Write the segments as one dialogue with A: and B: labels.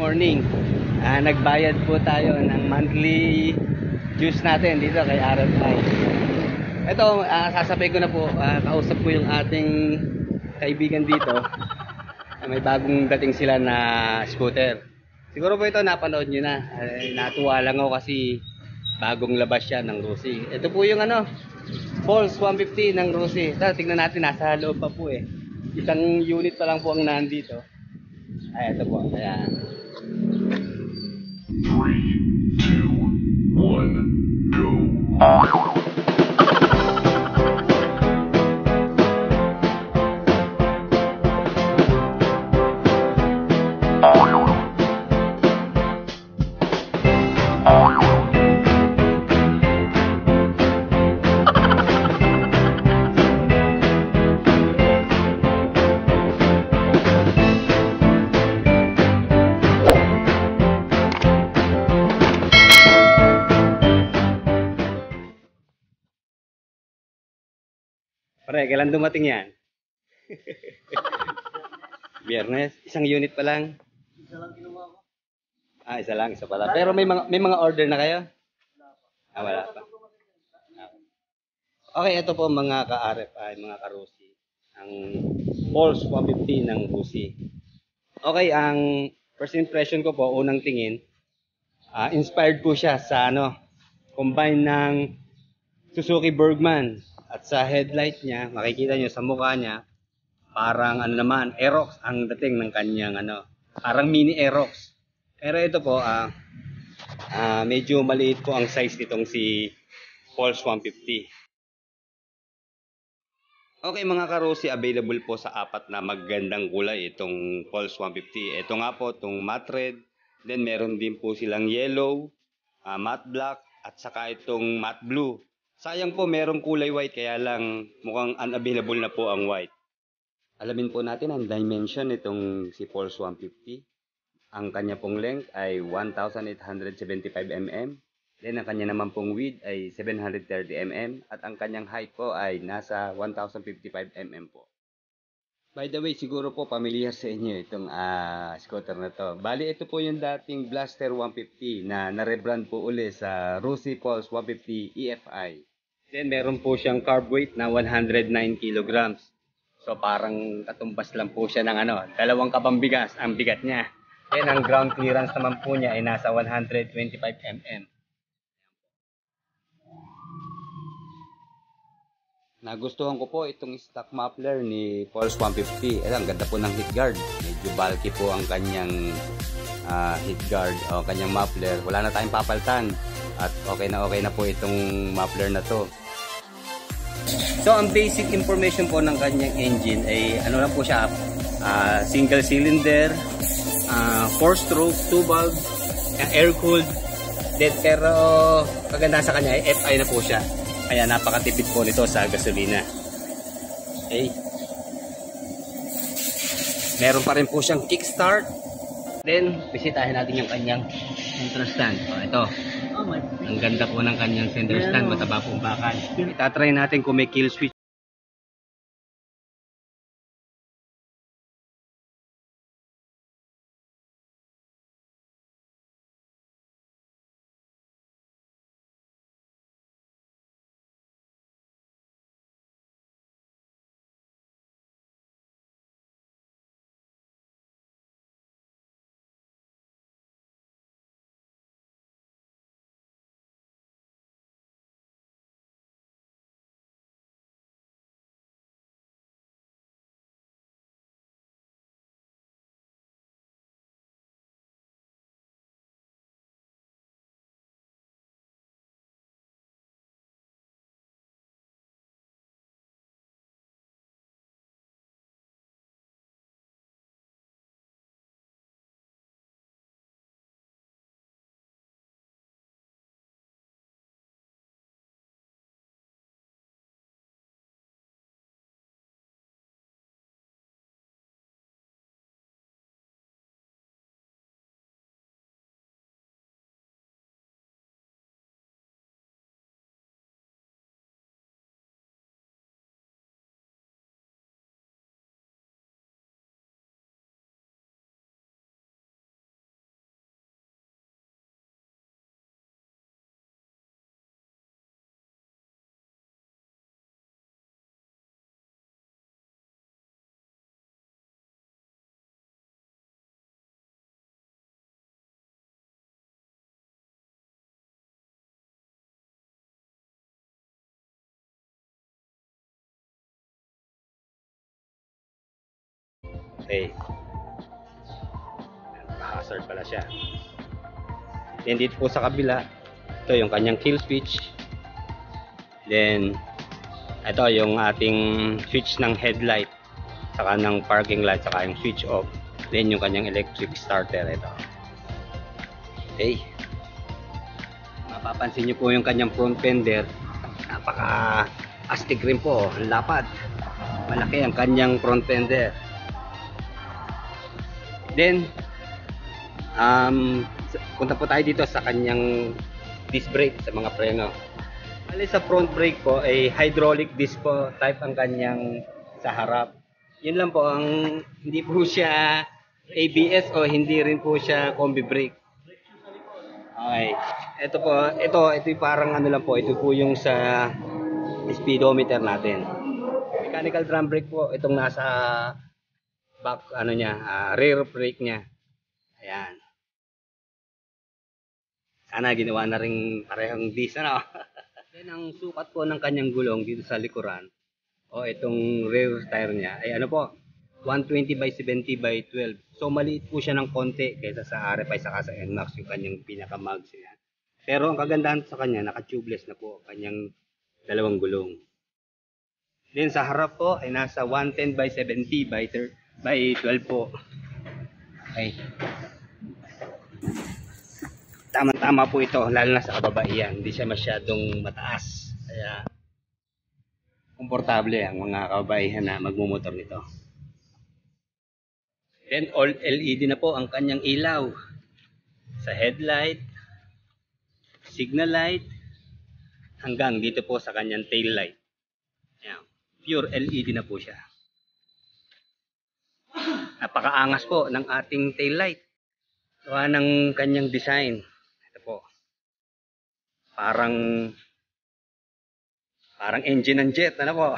A: morning. Nagbayad po tayo ng monthly dues natin dito kay RFI. Ito, sasabay ko na po, kausap ko yung ating kaibigan dito. May bagong dating sila na scooter. Siguro po ito napanood nyo na. Natuwa lang ako kasi bagong labas siya ng Rusi. Ito po yung Pulse 150 ng Rusi. Tingnan natin, nasa loob pa po eh. Isang unit pa lang po ang nandito. Ay, ito po. Ayan.
B: 3, 2, 1, go.
A: Pare, kailan dumating yan? Biyernes, isang unit pa lang.
C: Isa lang kinuha ko.
A: Isa lang, isa pala. Pero may mga order na kayo? Wala pa. Okay, ito po mga ka-RFI, mga ka-Rusi. Ang Pulse 150 ng Rusi. Okay, ang first impression ko po, unang tingin, inspired po siya sa combine ng Suzuki Bergman. At sa headlight niya, makikita nyo sa mukha niya, parang Aerox ang dating ng kanyang parang mini Aerox. Pero ito po, medyo maliit po ang size nitong si Pulse 150. Okay mga karosi, available po sa apat na magandang kulay itong Pulse 150. Ito nga po, itong matte red, then meron din po silang yellow, matte black, at saka itong matte blue. Sayang po merong kulay white kaya lang mukhang unavailable na po ang white. Alamin po natin ang dimension nitong si Pulse 150. Ang kanya pong length ay 1,875 mm. Then ang kanya naman pong width ay 730 mm. At ang kanyang height po ay nasa 1,055 mm po. By the way, siguro po pamilyar sa inyo itong scooter na to. Bali, ito po yung dating Blaster 150 na narebrand po uli sa Rusi Pulse 150 EFI. Then meron po siyang carb weight na 109 kilograms. So parang katumbas lang po siya ng dalawang kabambigas ang bigat niya. Then ang ground clearance naman po niya ay nasa 125 mm. Nagustuhan ko po itong stock muffler ni Pulse 150. Ang ganda po ng heat guard. Medyo bulky po ang kanyang heat guard o kanyang muffler. Wala na tayong papalitan. At okay na po itong muffler na to. So ang basic information po ng kanyang engine ay lang po siya, single cylinder, 4-stroke, 2-valve, air-cooled. Pero kaganda sa kanya ay FI na po siya. Kaya napakatipid po nito sa gasolina. Okay. Meron pa rin po siyang kickstart. Then, bisitahin natin yung kanyang center stand. Ito. Ang ganda po ng kanyang center stand. Mataba pong bakal. Itatry natin kung may kill switch. Okay. Hazard pala siya. Then dito po sa kabila, ito yung kanyang kill switch. Then ito yung ating switch ng headlight, saka ng parking light, saka yung switch off. Then yung kanyang electric starter ito. Okay. Mapapansin nyo po yung kanyang front fender. Napaka astig rin po, ang lapad. Malaki ang kanyang front fender. Then punta po tayo dito sa kanyang disc brake sa mga preno. Bali sa front brake po ay hydraulic disc po type ang kanyang sa harap. Yun lang po, ang hindi po siya ABS o hindi rin po siya combi brake. Okay. Ito po, ito yung parang ano lang po, ito po yung sa speedometer natin. Mechanical drum brake po itong nasa back ano niya, rear brake niya. Ayan. Sana ginawa na rin parehong disc ano. Then ang sukat po ng kanyang gulong dito sa likuran o itong rear tire niya ay ano po, 120 by 70 by 12. So maliit po siya ng konti kaysa sa RFI saka sa NMAX yung kanyang pinaka-mags niya. Pero ang kagandahan sa kanya, naka-tubeless na po kanyang dalawang gulong. Then sa harap po ay nasa 110 by 70 by 12 po. Okay. Tama-tama po ito, lalo na sa kababaihan. Hindi siya masyadong mataas. Kaya komportable ang mga kababaihan na magmumotor nito. Then all LED na po ang kanyang ilaw. Sa headlight, signal light, hanggang dito po sa kanyang tail light. Ayan. Pure LED na po siya. Napakaangas po ng ating tail light. Gawa ng kanyang design. Ito po. Parang engine ng jet, ano po?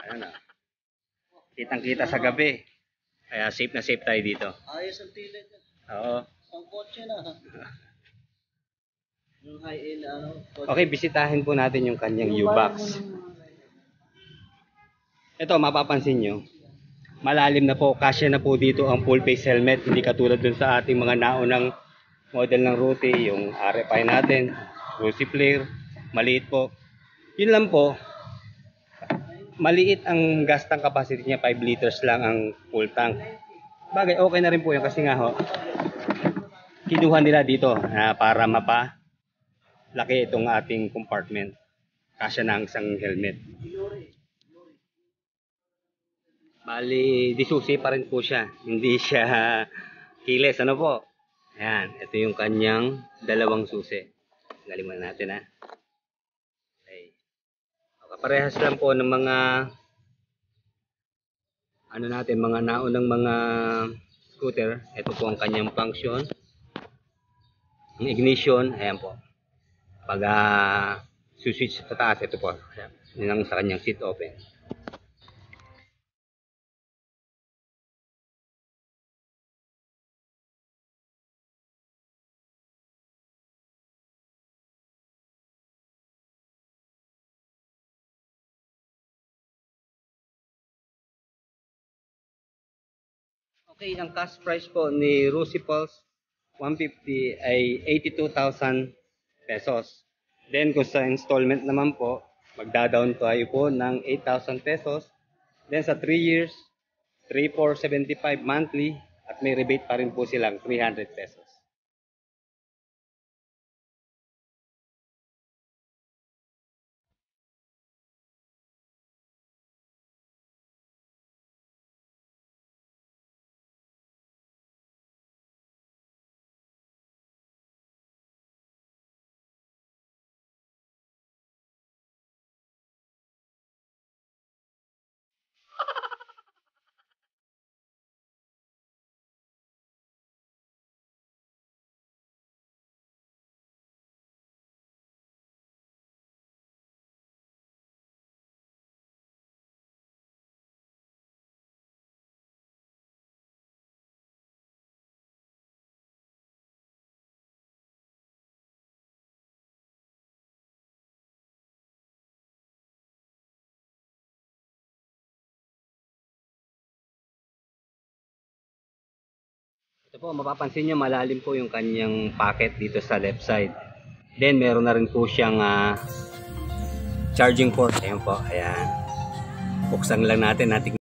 A: Ano? Kitang-kita sa gabi. Kaya safe na safe tayo dito.
C: Ayos ang tilit.
A: Oo.
C: Pang kotse na. Yung high-end ano.
A: Okay, bisitahin po natin yung kanyang U-box. Ito, mapapansin nyo. Malalim na po, kasya na po dito ang full face helmet. Hindi katulad dun sa ating mga naunang model ng Ruti, yung RFI natin, Rusi Flare, maliit po. Yun lang po, maliit ang gas tank capacity niya, 5 liters lang ang full tank. Bagay, okay na rin po yun kasi nga ho, kinuha nila dito para laki itong ating compartment. Kasya na ang isang helmet. Bali, disusi pa rin po siya. Hindi siya keyless. Ano po? Ayan, ito yung kanyang dalawang susi. Galing muna natin ha. Okay. Parehas lang po ng mga ano natin, mga naunang mga scooter. Ito po ang kanyang function. Ang ignition, ayan po. Pag switch sa taas, ito po. Yun ang sa kanyang seat open. Okay, ang cash price po ni Rusi Pulse 150 ay 82,000 pesos. Then kung sa installment naman po, magda-down tayo po ng 8,000 pesos. Then sa 3 years, 3,475 monthly at may rebate pa rin po silang 300 pesos. po, mapapansin nyo malalim po yung kanyang pocket dito sa left side. Then meron na rin po siyang charging port. Ayan po, ayan. Buksan lang natin.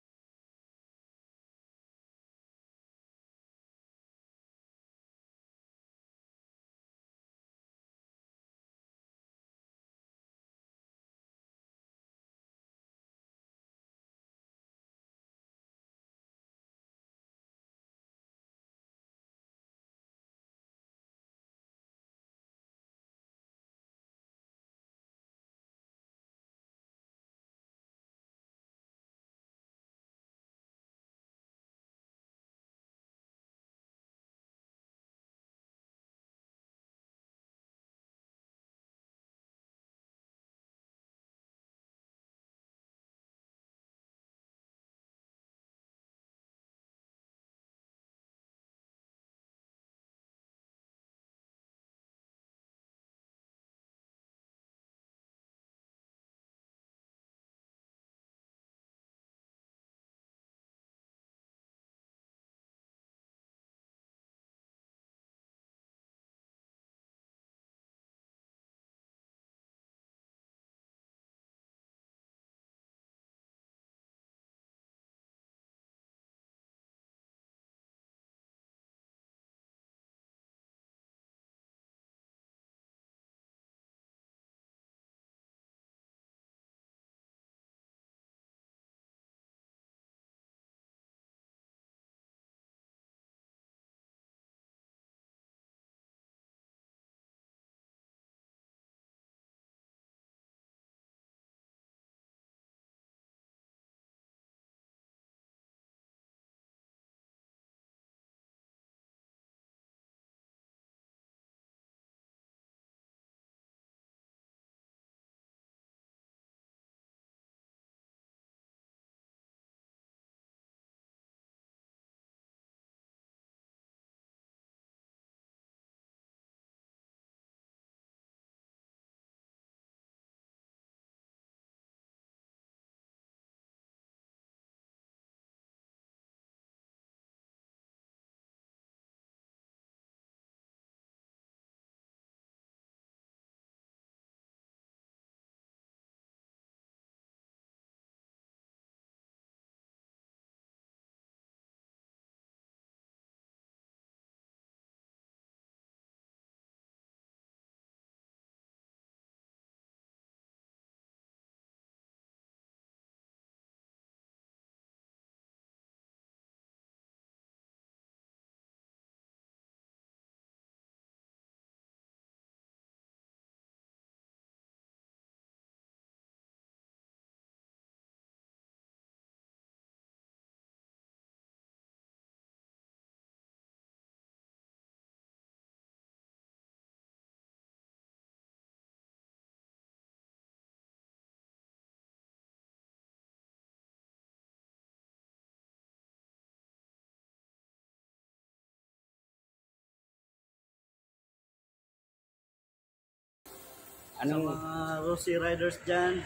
C: Sa mga Rossi Riders dyan,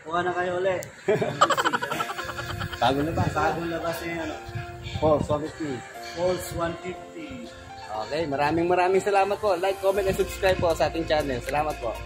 C: kuha na kayo ulit.
A: Bago na ba?
C: Bagong labas na yan.
A: Pulse 150.
C: Pulse 150.
A: Okay, maraming salamat po. Like, comment, and subscribe po sa ating channel. Salamat po.